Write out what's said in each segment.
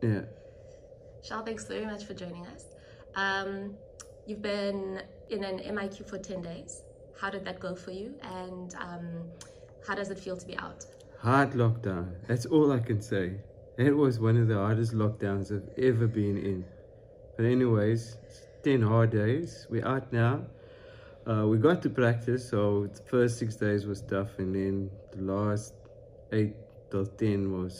Yeah. Charl, thanks very much for joining us. You've been in an MIQ for 10 days. How did that go for you? And how does it feel to be out? Hard lockdown. That's all I can say. It was one of the hardest lockdowns I've ever been in. But anyways, 10 hard days. We're out now. We got to practice, so the first 6 days was tough, and then the last 8 till 10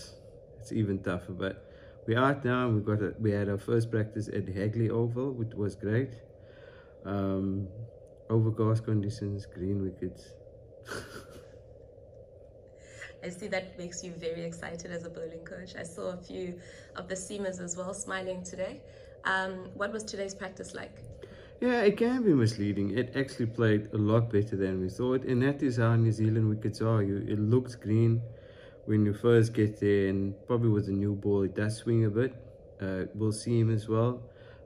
it's even tougher. But we're out now, and we had our first practice at the Hagley Oval, which was great. Overcast conditions, green wickets. I see that makes you very excited as a bowling coach. I saw a few of the seamers as well smiling today. What was today's practice like? Yeah, it can be misleading. It actually played a lot better than we thought, and that is how New Zealand wickets are. It looks green when you first get there, and probably with a new ball it does swing a bit. We'll see him as well,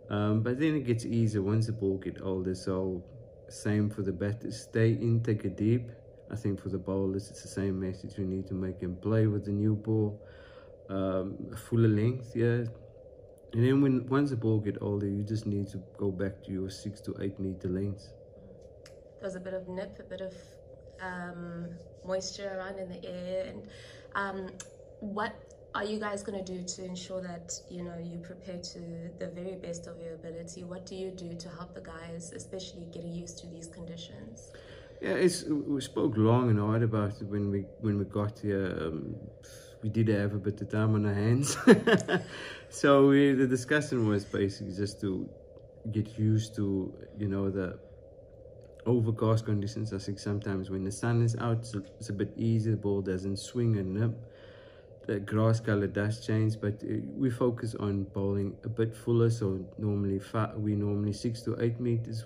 but then it gets easier once the ball gets older. So same for the batters, stay in, take it deep. I think for the bowlers it's the same message. We need to make them play with the new ball, fuller length, yeah. And then once the ball get older, you just need to go back to your 6 to 8 meter lengths. There was a bit of nip, a bit of moisture around in the air. And what are you guys going to do to ensure that you prepare to the very best of your ability? What do you do to help the guys, especially getting used to these conditions? Yeah, we spoke long and hard about it when we got here. We did have a bit of time on our hands. So the discussion was basically just to get used to, the overcast conditions. I think sometimes when the sun is out, it's a bit easier, the ball doesn't swing and nip. The grass color does change, but we focus on bowling a bit fuller. So we normally 6 to 8 meters.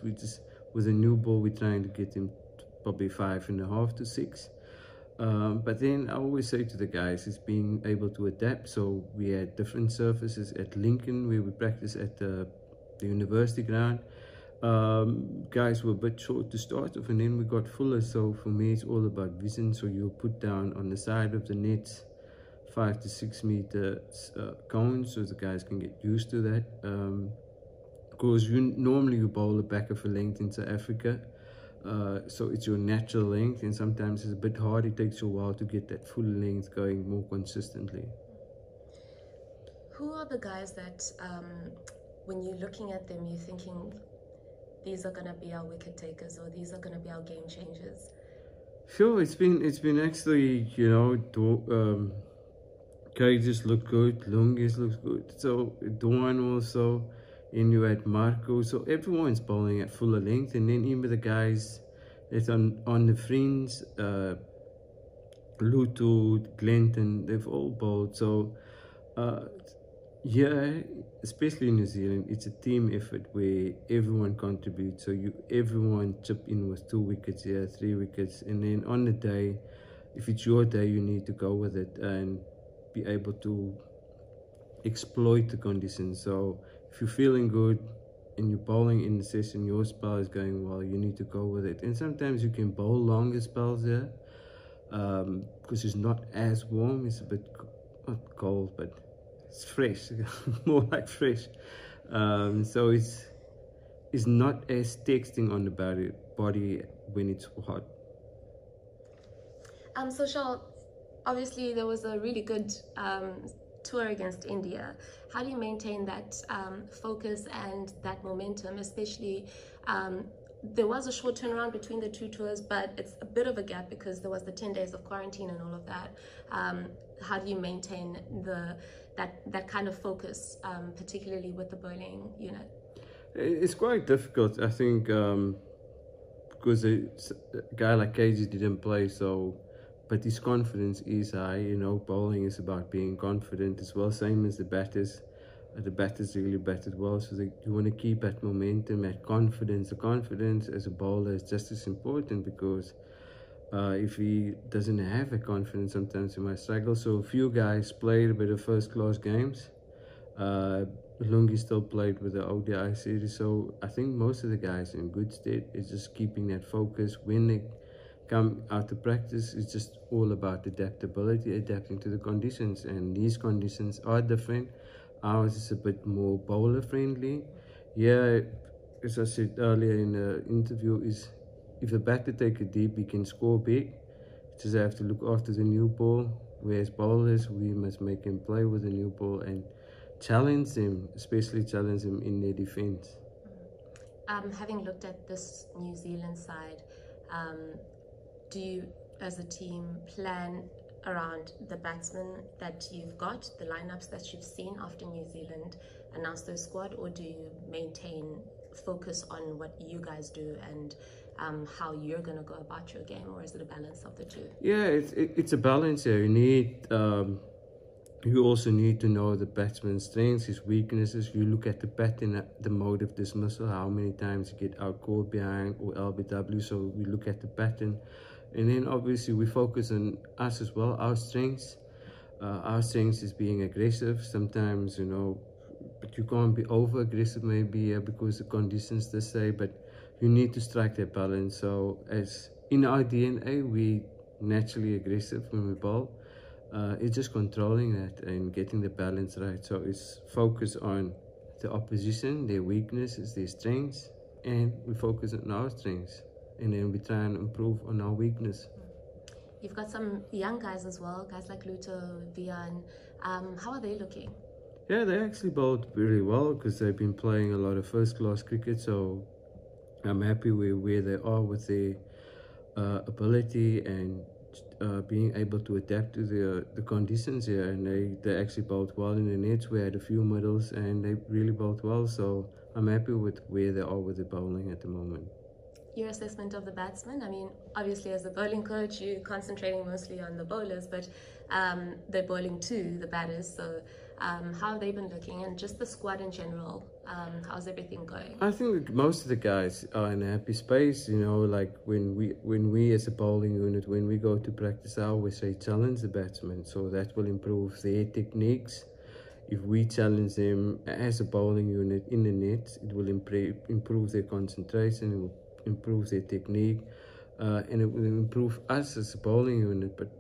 With a new ball, we're trying to get him probably 5.5 to 6. But then I always say to the guys, it's being able to adapt. So we had different surfaces at Lincoln, where we practice at the university ground. Guys were a bit short to start with, and then we got fuller. So for me, it's all about vision. So you'll put down on the side of the nets 5 to 6 meter cones, so the guys can get used to that. Because normally you bowl a back of a length in South Africa. So it's your natural length, and sometimes it's a bit hard. It takes you a while to get that full length going more consistently. Who are the guys that when you're looking at them you're thinking these are going to be our wicket takers, or these are going to be our game changers? Sure, it's been actually, Cages look good, Lungis looks good, so Dawn also. And you had Marco, so everyone's bowling at fuller length, and then even the guys that's on the fringe, Luto, Glenton, they've all bowled. So yeah, especially in New Zealand, it's a team effort where everyone contributes. So everyone chip in with 2 wickets here, 3 wickets, and then on the day, if it's your day, you need to go with it and be able to exploit the conditions. So if you're feeling good and you're bowling in the session, your spell is going well, you need to go with it. And sometimes you can bowl longer spells there, because it's not as warm. It's a bit not cold, but it's fresh, more like fresh. So it's not as texting on the body when it's hot. So Charl, obviously there was a really good tour against India. How do you maintain that focus and that momentum, especially there was a short turnaround between the 2 tours, but it's a bit of a gap because there was the 10 days of quarantine and all of that. How do you maintain that kind of focus, particularly with the bowling unit? It's quite difficult, I think, because a guy like Casey didn't play, but his confidence is high. Bowling is about being confident as well, same as the batters. The batters really batted well, so you want to keep that momentum, that confidence. The confidence as a bowler is just as important, because if he doesn't have a confidence, sometimes he might struggle. So a few guys played a bit of first-class games. Lungi still played with the ODI series, so I think most of the guys are in good state. It's just keeping that focus. When they come out to practice, it's just all about adaptability, adapting to the conditions, and these conditions are different. Ours is a bit more bowler friendly. Yeah, as I said earlier in the interview, is if the batter take it deep, he can score big. Just have to look after the new ball. Whereas bowlers, we must make them play with the new ball and challenge them, especially challenge them in their defense. Having looked at this New Zealand side, do you, as a team, plan around the batsmen that you've got, the lineups that you've seen after New Zealand announced their squad, or do you maintain focus on what you guys do and how you're going to go about your game, or is it a balance of the two? Yeah, it's a balance here. You also need to know the batsman's strengths, his weaknesses. You look at the pattern, the mode of dismissal, how many times you get out caught behind or LBW. So we look at the pattern, and then obviously we focus on us as well, our strengths. Our strengths is being aggressive. Sometimes, but you can't be over aggressive maybe because the conditions they say. But you need to strike that balance. So as in our DNA, we naturally aggressive when we bowl. It's just controlling that and getting the balance right. So it's focus on the opposition, their weaknesses, their strengths, and we focus on our strengths, and then we try and improve on our weakness. You've got some young guys as well, guys like Luto, Vian. How are they looking? Yeah, they actually bowled really well because they've been playing a lot of first-class cricket. So I'm happy with where they are with their ability and being able to adapt to the conditions here, and they actually bowled well in the nets. We had a few middles and they really bowled well, so I'm happy with where they are with the bowling at the moment. Your assessment of the batsmen? I mean, obviously as a bowling coach, you're concentrating mostly on the bowlers, but they're bowling too, the batters, so how have they been looking, and just the squad in general? How's everything going? I think most of the guys are in a happy space. Like when we as a bowling unit, when we go to practice, I always say challenge the batsmen, so that will improve their techniques. If we challenge them as a bowling unit in the net, it will improve their concentration, it will improve their technique, and it will improve us as a bowling unit. But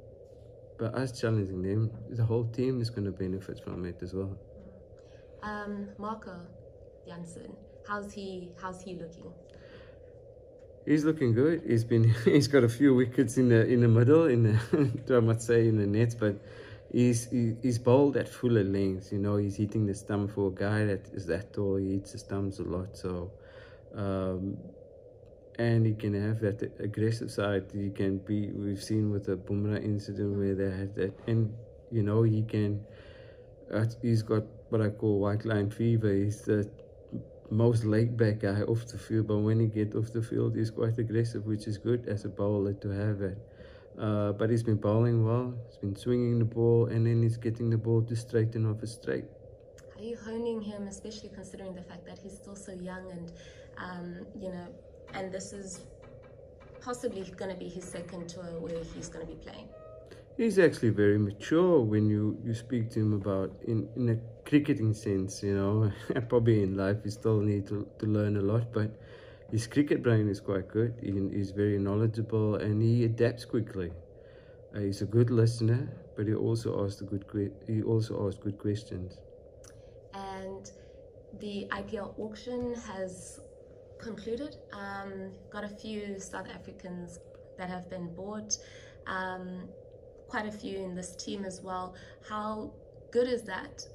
by us challenging them, the whole team is going to benefit from it as well. Marco Jansen, how's he looking? He's looking good. He's got a few wickets in the middle, I must say in the nets, but he's bowled at fuller length. He's hitting the stump. For a guy that is that tall, he hits the stumps a lot. So and he can have that aggressive side. We've seen with the Bumrah incident where they had that, and he's got what I call white line fever. He's the most laid back guy off the field, but when he gets off the field, he's quite aggressive, which is good as a bowler to have it. But he's been bowling well, he's been swinging the ball, and then he's getting the ball to straighten off his straight. Are you honing him, especially considering the fact that he's still so young, and and this is possibly going to be his second tour where he's going to be playing? He's actually very mature when you speak to him about in a cricketing sense, Probably in life he still needs to learn a lot, but his cricket brain is quite good. He's very knowledgeable and he adapts quickly. He's a good listener, but he also asks good questions. And the IPL auction has concluded. Got a few South Africans that have been bought. Quite a few in this team as well. How good is that,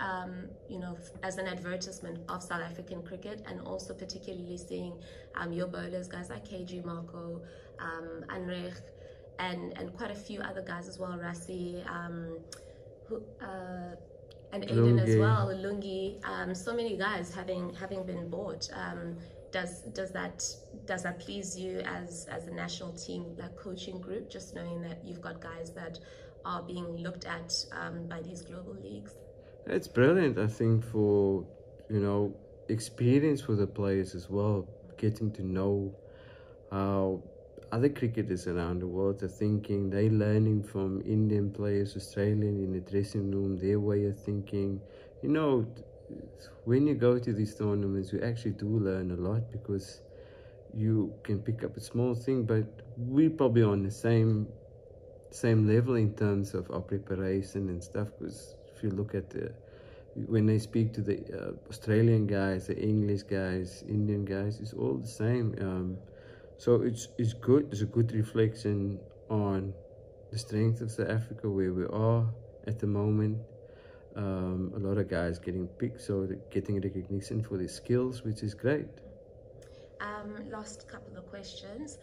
as an advertisement of South African cricket, and also particularly seeing your bowlers, guys like KG, Marco, Anrech, and quite a few other guys as well, Rassi, and Aiden as well, Lungi, so many guys having been bought. Does that please you as a national team, like coaching group, just knowing that you've got guys that are being looked at by these global leagues? It's brilliant, I think, for experience for the players as well, getting to know how other cricketers around the world are thinking. They're learning from Indian players, Australian, in the dressing room, their way of thinking. When you go to these tournaments, you actually do learn a lot, because you can pick up a small thing, but we're probably on the same level in terms of our preparation and stuff. Because if you look at when they speak to the Australian guys, the English guys, Indian guys, it's all the same. So it's good. It's a good reflection on the strength of South Africa, where we are at the moment. A lot of guys getting picked, so they're getting recognition for their skills, which is great. Last couple of questions.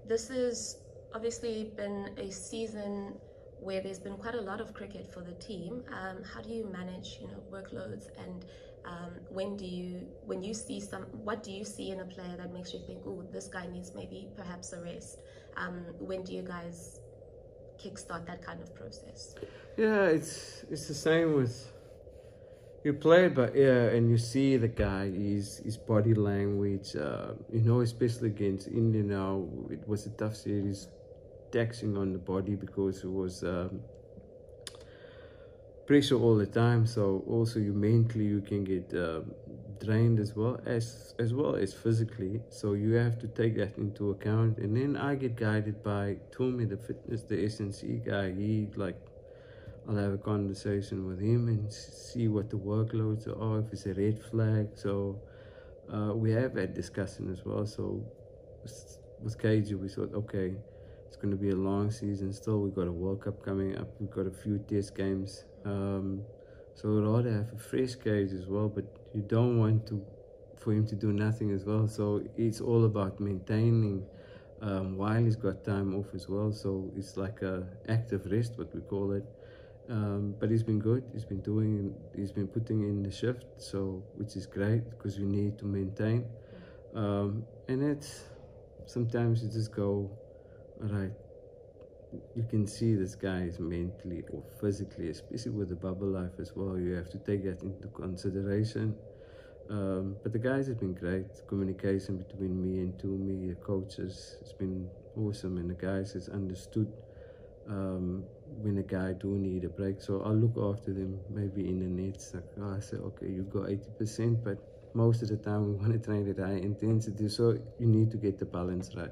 This has obviously been a season where there's been quite a lot of cricket for the team. How do you manage, workloads, and when you see what do you see in a player that makes you think, oh, this guy needs maybe perhaps a rest? When do you guys kickstart that kind of process? Yeah, it's the same with you play it, but yeah, and you see the guy, his body language, especially against India now, it was a tough series, taxing on the body because it was pressure all the time. So also you can get drained as well as physically. So you have to take that into account. And then I get guided by Tumi, the SNC guy. I'll have a conversation with him and see what the workloads are, if it's a red flag. So we have that discussion as well. So with KG, we thought, okay, it's going to be a long season still. We've got a World Cup coming up. We've got a few test games. So we'd rather have a fresh cage as well, but you don't want for him to do nothing as well. So it's all about maintaining while he's got time off as well. So it's like a active rest, what we call it. But he's been good. He's been putting in the shift, so which is great because we need to maintain. And sometimes you just go, all right, you can see this guy is mentally or physically, especially with the bubble life as well. You have to take that into consideration. But the guys have been great. Communication between me and Tumi, the coaches, it's been awesome, and the guys has understood when a guy do need a break. So I'll look after them maybe in the nets. I say, okay, you go 80%, but most of the time we want to train at high intensity, so you need to get the balance right.